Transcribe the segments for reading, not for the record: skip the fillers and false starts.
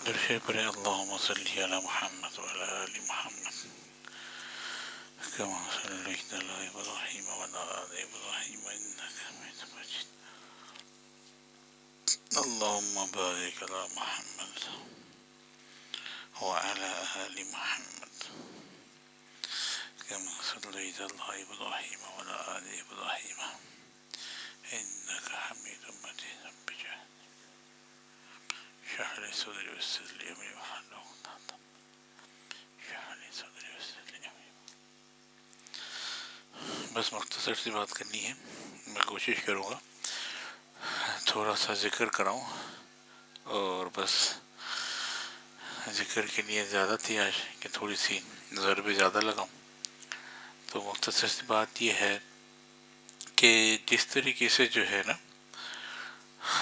درشے پڑھیں اللہم صلی علی محمد وعلی آل محمد کما صلیت علی ابراہیم وعلی آل ابراہیم انک حمید مجید اللہم بارک علی محمد وعلی آل محمد کما صلیت علی ابراہیم وعلی آل ابراہیم انک حمید مجید شرح صدری ویسر لی امری واحلل عقدۃ شرح صدری ویسر لی امری. بس مختصر سی بات کرنی ہے. میں کوشش کروں گا تھوڑا سا ذکر کراؤں اور بس ذکر کی نیت زیادہ تھی آج کہ تھوڑی سی ضربیں زیادہ لگاؤں. تو مختصر سی بات یہ ہے کہ جس طریقے سے جو ہے نا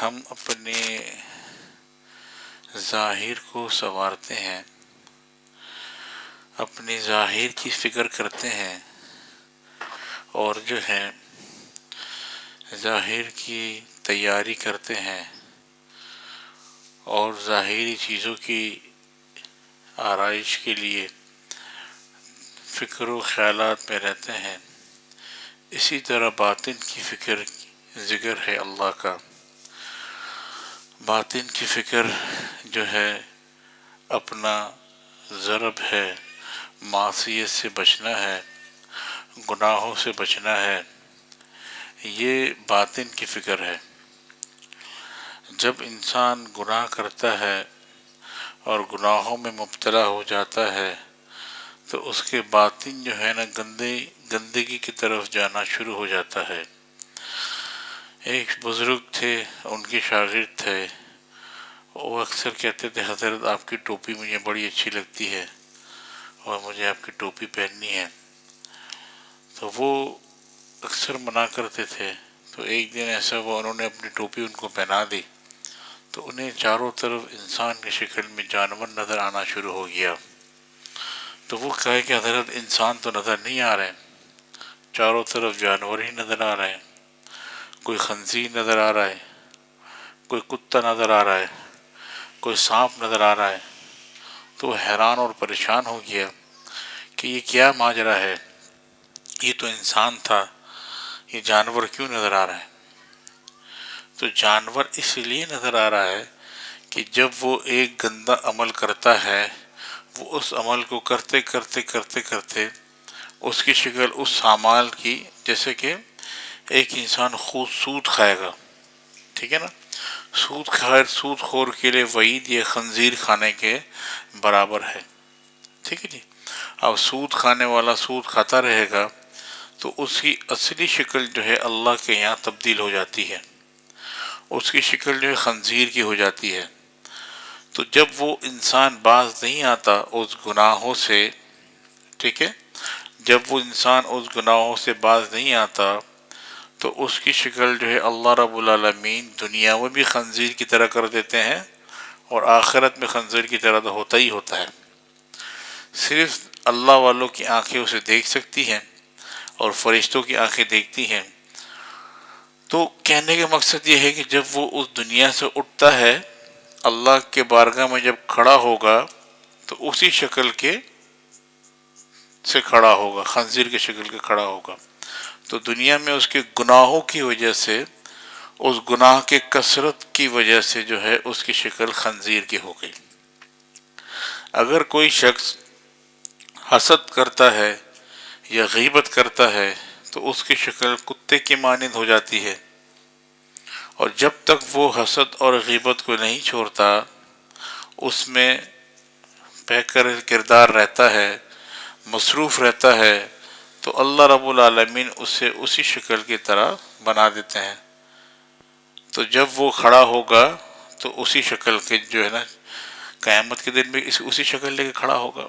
ہم اپنے ظاہر کو سنوارتے ہیں، اپنی ظاہر کی فکر کرتے ہیں اور جو ہے ظاہر کی تیاری کرتے ہیں اور ظاہری چیزوں کی آرائش کے لیے فکر و خیالات میں رہتے ہیں، اسی طرح باطن کی فکر ذکر ہے اللہ کا. باطن کی فکر جو ہے اپنا ضرب ہے، معصیت سے بچنا ہے، گناہوں سے بچنا ہے، یہ باطن کی فکر ہے. جب انسان گناہ کرتا ہے اور گناہوں میں مبتلا ہو جاتا ہے تو اس کے باطن جو ہے نا گندگی کی طرف جانا شروع ہو جاتا ہے. ایک بزرگ تھے، ان کے شاگرد تھے، وہ اکثر کہتے تھے حضرت آپ کی ٹوپی مجھے بڑی اچھی لگتی ہے اور مجھے آپ کی ٹوپی پہننی ہے. تو وہ اکثر منع کرتے تھے. تو ایک دن ایسا ہوا انہوں نے اپنی ٹوپی ان کو پہنا دی تو انہیں چاروں طرف انسان کی شکل میں جانور نظر آنا شروع ہو گیا. تو وہ کہے کہ حضرت انسان تو نظر نہیں آ رہے، چاروں طرف جانور ہی نظر آ رہے ہیں، کوئی خنزیر نظر آ رہا ہے، کوئی کتا نظر آ رہا ہے، کوئی سانپ نظر آ رہا ہے. تو وہ حیران اور پریشان ہو گیا کہ یہ کیا ماجرا ہے، یہ تو انسان تھا، یہ جانور کیوں نظر آ رہا ہے. تو جانور اس لیے نظر آ رہا ہے کہ جب وہ ایک گندا عمل کرتا ہے، وہ اس عمل کو کرتے کرتے کرتے کرتے اس کی شکل اس اعمال کی، جیسے کہ ایک انسان سود کھائے گا، ٹھیک ہے نا، سود خور کے لیے وعید یہ خنزیر کھانے کے برابر ہے، ٹھیک ہے جی. اب سود کھانے والا سود کھاتا رہے گا تو اس کی اصلی شکل جو ہے اللہ کے یہاں تبدیل ہو جاتی ہے، اس کی شکل جو ہے خنزیر کی ہو جاتی ہے. تو جب وہ انسان باز نہیں آتا اس گناہوں سے، ٹھیک ہے، جب وہ انسان اس گناہوں سے باز نہیں آتا تو اس کی شکل جو ہے اللہ رب العالمین دنیا میں بھی خنزیر کی طرح کر دیتے ہیں اور آخرت میں خنزیر کی طرح تو ہوتا ہی ہوتا ہے. صرف اللہ والوں کی آنکھیں اسے دیکھ سکتی ہیں اور فرشتوں کی آنکھیں دیکھتی ہیں. تو کہنے کا مقصد یہ ہے کہ جب وہ اس دنیا سے اٹھتا ہے اللہ کے بارگاہ میں جب کھڑا ہوگا تو اسی شکل کے سے کھڑا ہوگا، خنزیر کی شکل کے کھڑا ہوگا. تو دنیا میں اس کے گناہوں کی وجہ سے، اس گناہ کے کثرت کی وجہ سے جو ہے اس کی شکل خنزیر کی ہو گئی. اگر کوئی شخص حسد کرتا ہے یا غیبت کرتا ہے تو اس کی شکل کتے کی مانند ہو جاتی ہے، اور جب تک وہ حسد اور غیبت کو نہیں چھوڑتا، اس میں بہ کر کردار رہتا ہے، مصروف رہتا ہے، تو اللہ رب العالمین اسے اسی شکل کی طرح بنا دیتے ہیں. تو جب وہ کھڑا ہوگا تو اسی شکل کے جو ہے نا قیامت کے دن بھی اسی شکل لے کے کھڑا ہوگا.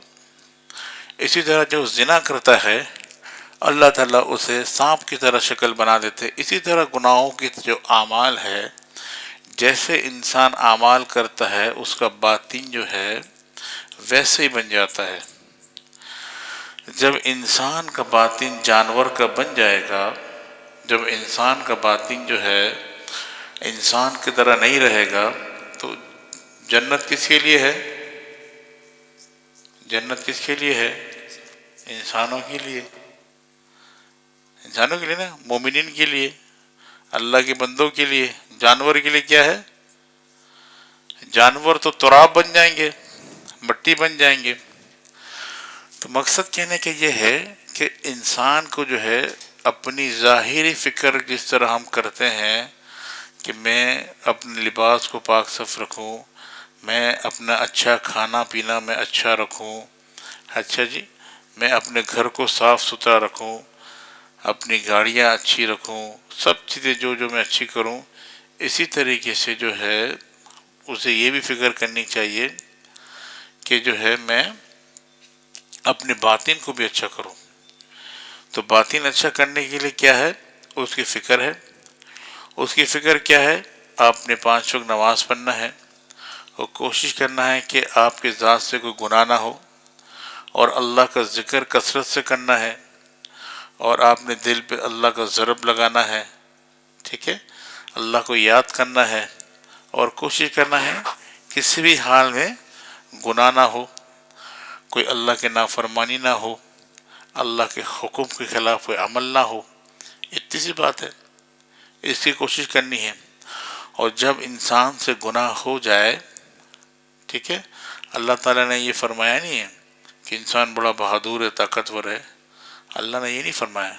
اسی طرح جو زنا کرتا ہے اللہ تعالیٰ اسے سانپ کی طرح شکل بنا دیتے. اسی طرح گناہوں کی جو اعمال ہے، جیسے انسان اعمال کرتا ہے اس کا باطن جو ہے ویسے ہی بن جاتا ہے. جب انسان کا باطن جانور کا بن جائے گا، جب انسان کا باطن جو ہے انسان کی طرح نہیں رہے گا تو جنت کس کے لیے ہے؟ جنت کس کے لیے ہے؟ انسانوں کے لیے، انسانوں کے لیے نا، مومنین کے لیے، اللہ کے بندوں کے لیے۔ جانور کے لیے کیا ہے؟ جانور تو تراب بن جائیں گے، مٹی بن جائیں گے۔ تو مقصد کہنے کا یہ ہے کہ انسان کو جو ہے اپنی ظاہری فکر جس طرح ہم کرتے ہیں کہ میں اپنے لباس کو پاک صاف رکھوں، میں اپنا اچھا کھانا پینا میں اچھا رکھوں، اچھا جی، میں اپنے گھر کو صاف ستھرا رکھوں، اپنی گاڑیاں اچھی رکھوں، سب چیزیں جو میں اچھی کروں، اسی طریقے سے جو ہے اسے یہ بھی فکر کرنی چاہیے کہ جو ہے میں اپنے باطن کو بھی اچھا کروں۔ تو باطن اچھا کرنے کے لیے کیا ہے؟ اس کی فکر ہے۔ اس کی فکر کیا ہے؟ آپ نے 5 وقت نماز پڑھنا ہے اور کوشش کرنا ہے کہ آپ کے ذات سے کوئی گناہ نہ ہو، اور اللہ کا ذکر کثرت سے کرنا ہے، اور آپ نے دل پہ اللہ کا ضرب لگانا ہے، ٹھیک ہے، اللہ کو یاد کرنا ہے، اور کوشش کرنا ہے کسی بھی حال میں گناہ نہ ہو، کوئی اللہ کے نافرمانی نہ ہو، اللہ کے حکم کے خلاف کوئی عمل نہ ہو۔ اتنی سی بات ہے، اس کی کوشش کرنی ہے۔ اور جب انسان سے گناہ ہو جائے، ٹھیک ہے، اللہ تعالیٰ نے یہ فرمایا نہیں ہے کہ انسان بڑا بہادر ہے، طاقتور ہے، اللہ نے یہ نہیں فرمایا۔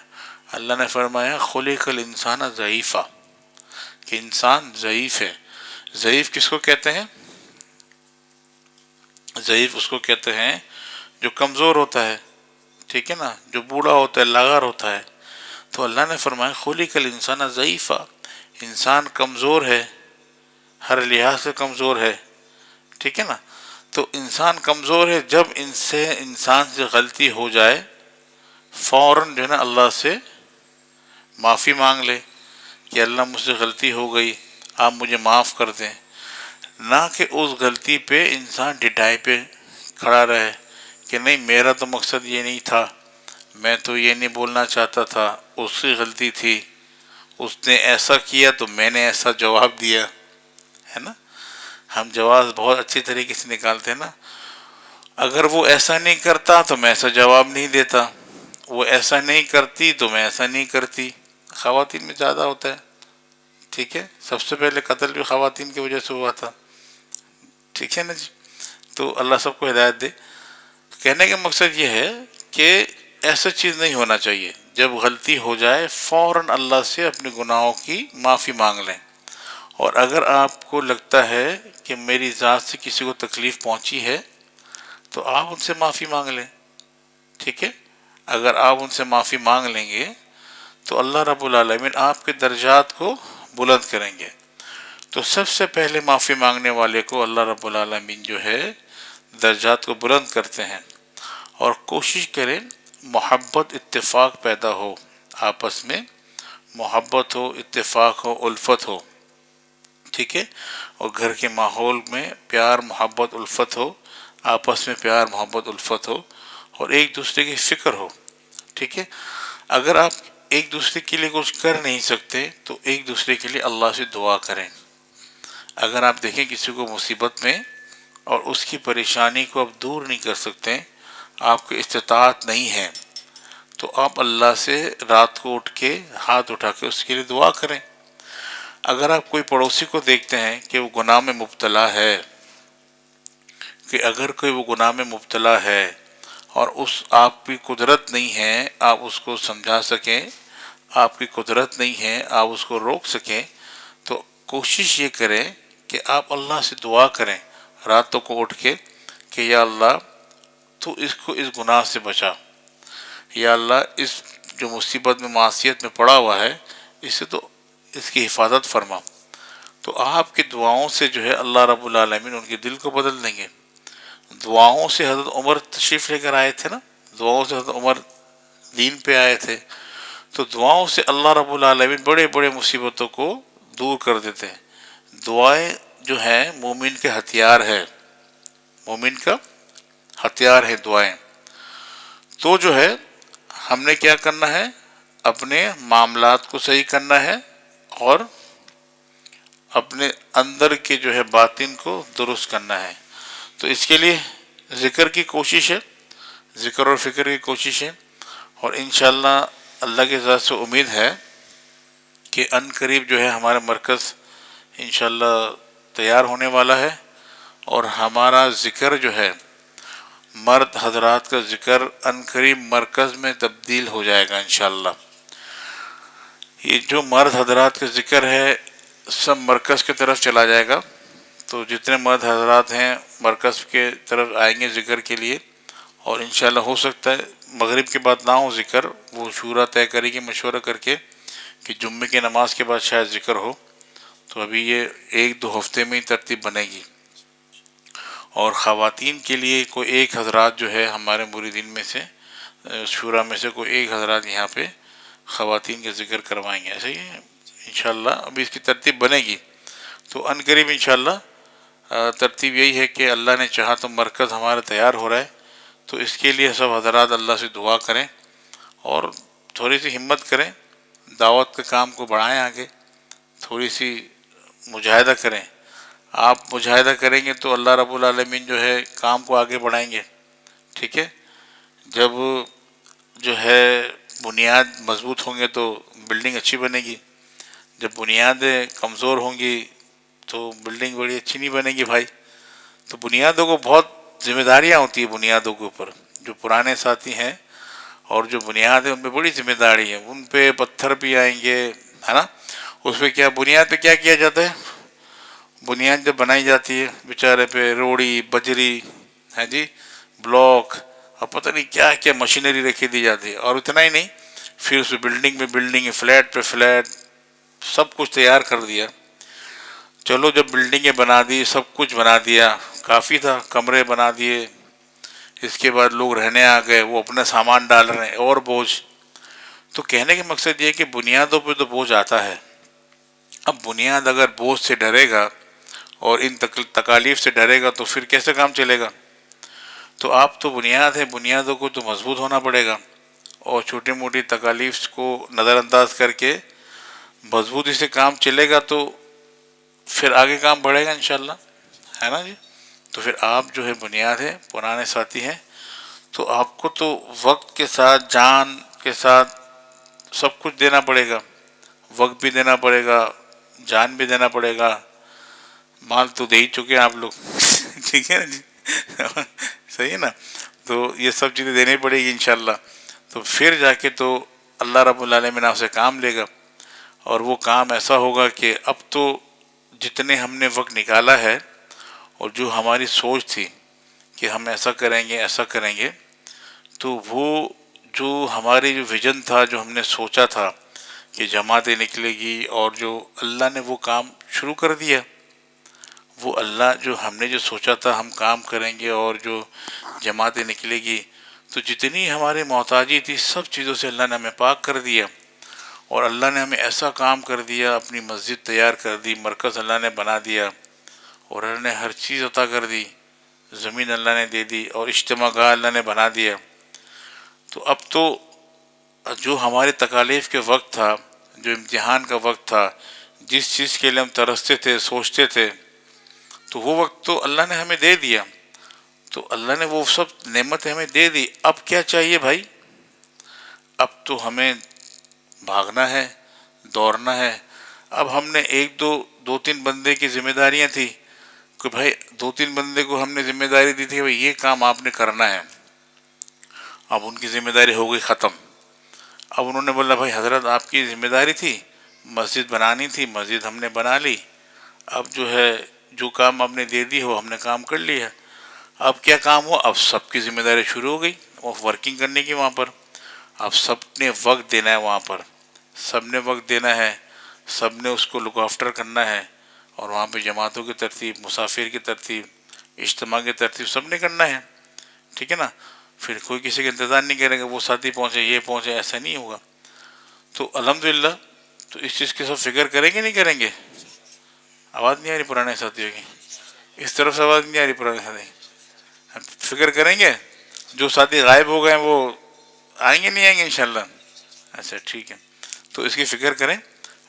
اللہ نے فرمایا خلق الانسان ضعیفا، کہ انسان ضعیف ہے۔ ضعیف کس کو کہتے ہیں؟ ضعیف اس کو کہتے ہیں جو کمزور ہوتا ہے، ٹھیک ہے نا، جو بوڑھا ہوتا ہے، لاغر ہوتا ہے۔ تو اللہ نے فرمایا خلق الانسان ضعیفا، انسان کمزور ہے، ہر لحاظ سے کمزور ہے، ٹھیک ہے نا۔ تو انسان کمزور ہے، جب انسان سے غلطی ہو جائے فوراً جو ہے نا اللہ سے معافی مانگ لے کہ اللہ مجھ سے غلطی ہو گئی، آپ مجھے معاف کر دیں، نہ کہ اس غلطی پہ انسان ڈٹائی پہ کھڑا رہے کہ نہیں میرا تو مقصد یہ نہیں تھا، میں تو یہ نہیں بولنا چاہتا تھا، اس کی غلطی تھی، اس نے ایسا کیا تو میں نے ایسا جواب دیا، ہے نا۔ ہم جواز بہت اچھی طریقے سے نکالتے ہیں نا، اگر وہ ایسا نہیں کرتا تو میں ایسا جواب نہیں دیتا، وہ ایسا نہیں کرتی تو میں ایسا نہیں کرتی۔ خواتین میں زیادہ ہوتا ہے، ٹھیک ہے، سب سے پہلے قتل بھی خواتین کی وجہ سے ہوا تھا، ٹھیک ہے نا جی۔ تو اللہ سب کو ہدایت دے۔ کہنے کا مقصد یہ ہے کہ ایسا چیز نہیں ہونا چاہیے، جب غلطی ہو جائے فوراً اللہ سے اپنے گناہوں کی معافی مانگ لیں، اور اگر آپ کو لگتا ہے کہ میری ذات سے کسی کو تکلیف پہنچی ہے تو آپ ان سے معافی مانگ لیں، ٹھیک ہے۔ اگر آپ ان سے معافی مانگ لیں گے تو اللہ رب العالمین آپ کے درجات کو بلند کریں گے۔ تو سب سے پہلے معافی مانگنے والے کو اللہ رب العالمین جو ہے درجات کو بلند کرتے ہیں۔ اور کوشش کریں محبت اتفاق پیدا ہو، آپس میں محبت ہو، اتفاق ہو، الفت ہو، ٹھیک ہے، اور گھر کے ماحول میں پیار محبت الفت ہو، آپس میں پیار محبت الفت ہو، اور ایک دوسرے کی فکر ہو، ٹھیک ہے۔ اگر آپ ایک دوسرے کے لیے کچھ کر نہیں سکتے تو ایک دوسرے کے لیے اللہ سے دعا کریں۔ اگر آپ دیکھیں کسی کو مصیبت میں اور اس کی پریشانی کو آپ دور نہیں کر سکتے، آپ کی استطاعت نہیں ہے، تو آپ اللہ سے رات کو اٹھ کے ہاتھ اٹھا کے اس کے لیے دعا کریں۔ اگر آپ کوئی پڑوسی کو دیکھتے ہیں کہ وہ گناہ میں مبتلا ہے، کہ اگر کوئی وہ گناہ میں مبتلا ہے اور آپ کی قدرت نہیں ہے آپ اس کو سمجھا سکیں، آپ کی قدرت نہیں ہے آپ اس کو روک سکیں، تو کوشش یہ کریں کہ آپ اللہ سے دعا کریں راتوں کو اٹھ کے کہ یا اللہ تو اس کو اس گناہ سے بچا، یا اللہ اس جو مصیبت میں معصیت میں پڑا ہوا ہے اسے تو اس کی حفاظت فرما۔ تو آپ کی دعاؤں سے جو ہے اللہ رب العالمین ان کے دل کو بدل دیں گے۔ دعاؤں سے حضرت عمر تشریف لے کر آئے تھے نا، دعاؤں سے حضرت عمر دین پہ آئے تھے، تو دعاؤں سے اللہ رب العالمین بڑے بڑے مصیبتوں کو دور کر دیتے ہیں۔ دعائیں جو ہیں مومن کے ہتھیار ہے، مومن کا ہتھیار ہے دعائیں۔ تو جو ہے ہم نے کیا کرنا ہے، اپنے معاملات کو صحیح کرنا ہے اور اپنے اندر کے جو ہے باطن کو درست کرنا ہے. تو اس کے لیے ذکر کی کوشش ہے، ذکر اور فکر کی کوشش ہے، اور انشاءاللہ اللہ کے ذات سے امید ہے کہ ان قریب جو ہے ہمارا مرکز انشاءاللہ تیار ہونے والا ہے، اور ہمارا ذکر جو ہے مرد حضرات کا ذکر ان قریب مرکز میں تبدیل ہو جائے گا انشاءاللہ. یہ جو مرد حضرات کا ذکر ہے سب مرکز کی طرف چلا جائے گا. تو جتنے مرد حضرات ہیں مرکز کے طرف آئیں گے ذکر کے لیے، اور انشاءاللہ ہو سکتا ہے مغرب کے بعد نہ ہو ذکر، وہ شورا طے کرے گی مشورہ کر کے کہ جمعے کی نماز کے بعد شاید ذکر ہو. تو ابھی یہ 1-2 ہفتے میں ہی ترتیب بنے گی. اور خواتین کے لیے کوئی ایک حضرات جو ہے ہمارے مریدین میں سے شورا میں سے کوئی ایک حضرات یہاں پہ خواتین کے ذکر کروائیں گے. ایسے ہی انشاءاللہ ابھی اس کی ترتیب بنے گی. تو ان قریب انشاءاللہ ترتیب یہی ہے کہ اللہ نے چاہا تو مرکز ہمارا تیار ہو رہا ہے. تو اس کے لیے سب حضرات اللہ سے دعا کریں اور تھوڑی سی ہمت کریں، دعوت کے کام کو بڑھائیں آگے، تھوڑی سی مجاہدہ کریں. آپ مجاہدہ کریں گے تو اللہ رب العالمین جو ہے کام کو آگے بڑھائیں گے. ٹھیک ہے، جب جو ہے بنیاد مضبوط ہوں گے تو بلڈنگ اچھی بنے گی، جب بنیادیں کمزور ہوں گی تو بلڈنگ بڑی اچھی نہیں بنے گی بھائی. تو بنیادوں کو بہت ذمہ داریاں ہوتی ہیں بنیادوں کے اوپر. جو پرانے ساتھی ہیں اور جو بنیاد ہے ان پہ بڑی ذمہ داری ہے، ان پہ پتھر بھی آئیں گے، ہے نا. اس پہ کیا بنیاد پہ کیا کیا جاتا ہے؟ بنیاد جب بنائی جاتی ہے بیچارے پہ روڑی بجری ہے جی بلاک اور پتہ نہیں کیا کیا مشینری رکھی دی جاتی ہے. اور اتنا ہی نہیں، پھر اس بلڈنگ پہ بلڈنگ، فلیٹ پہ فلیٹ، سب کچھ تیار کر دیا. چلو جب بلڈنگیں بنا دی، سب کچھ بنا دیا، کافی تھا، کمرے بنا دیے، اس کے بعد لوگ رہنے آ گئے، وہ اپنا سامان ڈال رہے ہیں اور بوجھ. تو کہنے کا مقصد یہ ہے کہ بنیادوں پہ تو بوجھ آتا ہے. اب بنیاد اگر بوجھ سے ڈرے گا اور ان تکالیف سے ڈرے گا تو پھر کیسے کام چلے گا؟ تو آپ تو بنیاد ہے، بنیادوں کو تو مضبوط ہونا پڑے گا، اور چھوٹی موٹی تکالیف کو نظر انداز کر کے مضبوطی سے کام چلے گا تو پھر آگے کام بڑھے گا انشاءاللہ، ہے نا جی. تو پھر آپ جو ہے بنیاد ہے، پرانے ساتھی ہیں، تو آپ کو تو وقت کے ساتھ جان کے ساتھ سب کچھ دینا پڑے گا. وقت بھی دینا پڑے گا، جان بھی دینا پڑے گا. مال تو دے ہی چکے ہیں آپ لوگ ٹھیک ہے نا جی صحیح ہے نا. تو یہ سب چیزیں دینی پڑے گی انشاءاللہ. تو پھر جا کے تو اللہ رب العالمین آپ سے کام لے گا، اور وہ کام ایسا ہوگا کہ اب تو جتنے ہم نے وقت نکالا ہے اور جو ہماری سوچ تھی کہ ہم ایسا کریں گے ایسا کریں گے، تو وہ جو ہماری جو ویژن تھا، جو ہم نے سوچا تھا کہ جماعتیں نکلے گی، اور جو اللہ نے وہ کام شروع کر دیا. وہ اللہ جو ہم نے جو سوچا تھا ہم کام کریں گے اور جو جماعتیں نکلے گی، تو جتنی ہماری محتاجی تھی سب چیزوں سے اللہ نے ہمیں پاک کر دیا. اور اللہ نے ہمیں ایسا کام کر دیا، اپنی مسجد تیار کر دی، مرکز اللہ نے بنا دیا، اور اللہ نے ہر چیز عطا کر دی، زمین اللہ نے دے دی، اور اجتماع گاہ اللہ نے بنا دیا. تو اب تو جو ہمارے تکالیف کے وقت تھا، جو امتحان کا وقت تھا، جس چیز کے لیے ہم ترستے تھے سوچتے تھے، تو وہ وقت تو اللہ نے ہمیں دے دیا. تو اللہ نے وہ سب نعمتیں ہمیں دے دی. اب کیا چاہیے بھائی؟ اب تو ہمیں بھاگنا ہے، دوڑنا ہے. اب ہم نے دو تین بندے کی ذمہ داریاں تھی کہ بھائی 2-3 بندے کو ہم نے ذمہ داری دی تھی کہ بھائی یہ کام آپ نے کرنا ہے. اب ان کی ذمہ داری ہو گئی ختم. اب انہوں نے بولا بھائی حضرت آپ کی ذمہ داری تھی مسجد بنانی تھی، مسجد ہم نے بنا لی، اب جو ہے جو کام آپ نے دے دی ہو ہم نے کام کر لیا. اب کیا کام ہوا؟ اب سب کی ذمہ داری شروع ہو گئی وہ ورکنگ کرنے کی وہاں پر. اب سب نے وقت دینا ہے وہاں پر، سب نے وقت دینا ہے، سب نے اس کو لک آفٹر کرنا ہے، اور وہاں پہ جماعتوں کی ترتیب، مسافر کی ترتیب، اجتماع کی ترتیب سب نے کرنا ہے. ٹھیک ہے نا. پھر کوئی کسی کا انتظار نہیں کرے گا وہ ساتھی پہنچے یہ پہنچے، ایسا نہیں ہوگا. تو الحمدللہ تو اس چیز کی سب فکر کریں گے نہیں کریں گے؟ آواز نہیں آ رہی پرانے ساتھیوں کی؟ اس طرف سے آواز نہیں آ رہی پرانے ساتھی؟ فکر کریں گے؟ جو ساتھی غائب ہو گئے ہیں وہ آئیں گے نہیں آئیں گے انشاءاللہ؟ اچھا ٹھیک ہے، تو اس کی فکر کریں.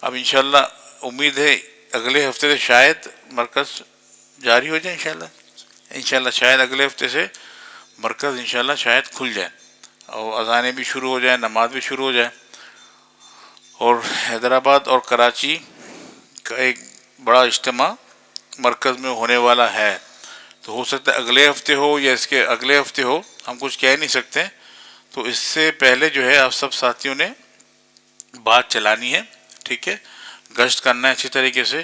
اب انشاءاللہ امید ہے اگلے ہفتے سے شاید مرکز جاری ہو جائے انشاءاللہ شاید اگلے ہفتے سے مرکز انشاءاللہ شاید کھل جائے اور اذانیں بھی شروع ہو جائیں، نماز بھی شروع ہو جائے. اور حیدرآباد اور کراچی کا ایک بڑا اجتماع مرکز میں ہونے والا ہے، تو ہو سکتا ہے اگلے ہفتے ہو یا اس کے اگلے ہفتے ہو، ہم کچھ کہہ نہیں سکتے. تو اس سے پہلے جو ہے آپ سب ساتھیوں نے بات چلانی ہے، ٹھیک ہے، گشت کرنا ہے اچھی طریقے سے.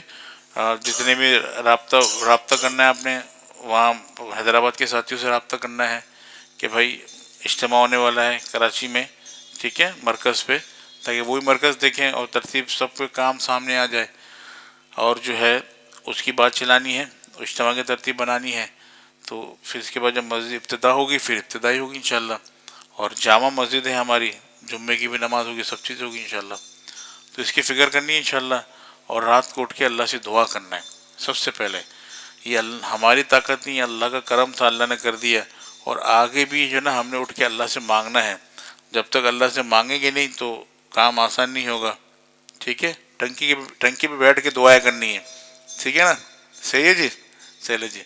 جتنے بھی رابطہ کرنا ہے آپ نے وہاں حیدرآباد کے ساتھیوں سے رابطہ کرنا ہے کہ بھائی اجتماع ہونے والا ہے کراچی میں، ٹھیک ہے، مرکز پہ، تاکہ وہی مرکز دیکھیں اور ترتیب سب کو کام سامنے آ جائے. اور جو ہے اس کی بات چلانی ہے، اجتماع کی ترتیب بنانی ہے. تو پھر اس کے بعد جب مسجد ابتدا ہوگی پھر ابتدائی ہوگی انشاءاللہ. اور جامع مسجد ہے ہماری، جمعے کی بھی نماز ہوگی، سب چیز ہوگی انشاءاللہ. تو اس کی فکر کرنی ہے انشاءاللہ. اور رات کو اٹھ کے اللہ سے دعا کرنا ہے سب سے پہلے. یہ ہماری طاقت نہیں، اللہ کا کرم تھا، اللہ نے کر دیا. اور آگے بھی جو ہے نا ہم نے اٹھ کے اللہ سے مانگنا ہے. جب تک اللہ سے مانگیں گے نہیں تو کام آسان نہیں ہوگا، ٹھیک ہے. ٹنکی پہ بیٹھ کے دعائیں کرنی ہے، ٹھیک ہے نا. صحیح ہے جی، چلے جی.